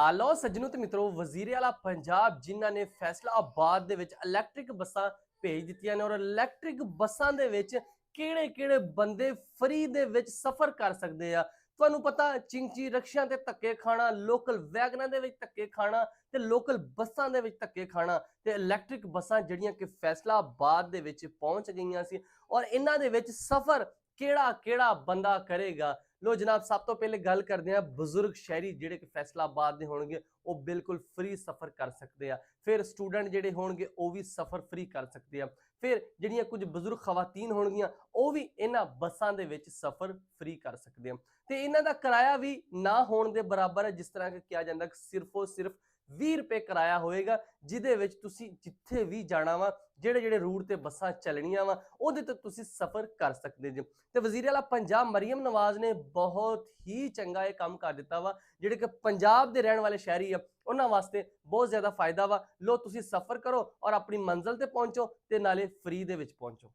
ਆਲੋ ਸੱਜਣੋ ਤੇ ਮਿੱਤਰੋ ਵਜ਼ੀਰ ਆਲਾ ਪੰਜਾਬ ਜਿਨ੍ਹਾਂ ਨੇ ਫੈਸਲਾਬਾਦ ਦੇ ਵਿੱਚ ਇਲੈਕਟ੍ਰਿਕ ਬੱਸਾਂ ਭੇਜ ਦਿੱਤੀਆਂ ਨੇ ਔਰ ਇਲੈਕਟ੍ਰਿਕ ਬੱਸਾਂ ਦੇ ਵਿੱਚ ਕਿਹੜੇ-ਕਿਹੜੇ ਬੰਦੇ ਫ੍ਰੀ ਦੇ ਵਿੱਚ ਸਫ਼ਰ ਕਰ ਸਕਦੇ ਆ। ਤੁਹਾਨੂੰ ਪਤਾ ਚਿੰਚੀ ਰਕਸ਼ਿਆਂ ਤੇ ਧੱਕੇ ਖਾਣਾ, ਲੋਕਲ ਵੈਗਨਾਂ ਦੇ ਵਿੱਚ ਧੱਕੇ ਖਾਣਾ ਤੇ ਲੋਕਲ ਬੱਸਾਂ ਦੇ ਵਿੱਚ ਧੱਕੇ ਖਾਣਾ ਤੇ ਇਲੈਕਟ੍ਰਿਕ ਬੱਸਾਂ ਜਿਹੜੀਆਂ ਕਿ ਫੈਸਲਾਬਾਦ ਦੇ ਵਿੱਚ ਪਹੁੰਚ ਗਈਆਂ ਸੀ ਔਰ ਇਹਨਾਂ ਦੇ ਵਿੱਚ ਸਫ਼ਰ ਕਿਹੜਾ-ਕਿਹੜਾ ਬੰਦਾ ਕਰੇਗਾ। लो जनाब सब तो पहले गल करते हैं बजुर्ग शहरी जेडे कि फैसलाबाद के होंगे वो बिल्कुल फ्री सफ़र कर सकते हैं। फिर स्टूडेंट जेडे होंगे वो भी सफ़र फ्री कर सकते हैं। फिर जिहड़ियां कुछ बजुर्ग खवातीन होणगियां वो भी इन्हां बसां दे विच सफ़र फ्री कर सकते हैं ते इन्हां दा किराया भी ना होण दे बराबर है। जिस तरह कि कहा जाता है सिर्फ और सिर्फ 20 रुपए किराया होएगा जिहदे विच तुसीं जिथे भी जाना वा ਜਿਹੜੇ ਜਿਹੜੇ ਰੂਟ ਤੇ ਬੱਸਾਂ ਚੱਲਣੀਆਂ ਵਾ ਉਹਦੇ ਤੇ ਤੁਸੀਂ ਸਫ਼ਰ ਕਰ ਸਕਦੇ ਜੀ। ਤੇ ਵਜ਼ੀਰ ਆਲਾ ਪੰਜਾਬ ਮਰੀਮ ਨਵਾਜ਼ ਨੇ ਬਹੁਤ ਹੀ ਚੰਗਾ ਇਹ ਕੰਮ ਕਰ ਦਿੱਤਾ ਵਾ ਜਿਹੜੇ ਕਿ ਪੰਜਾਬ ਦੇ ਰਹਿਣ ਵਾਲੇ ਸ਼ਹਿਰੀ ਆ ਉਹਨਾਂ ਵਾਸਤੇ ਬਹੁਤ ਜ਼ਿਆਦਾ ਫਾਇਦਾ ਵਾ। ਲੋ ਤੁਸੀਂ ਸਫ਼ਰ ਕਰੋ ਔਰ ਆਪਣੀ ਮੰਜ਼ਿਲ ਤੇ ਪਹੁੰਚੋ ਤੇ ਨਾਲੇ ਫ੍ਰੀ ਦੇ ਵਿੱਚ ਪਹੁੰਚੋ।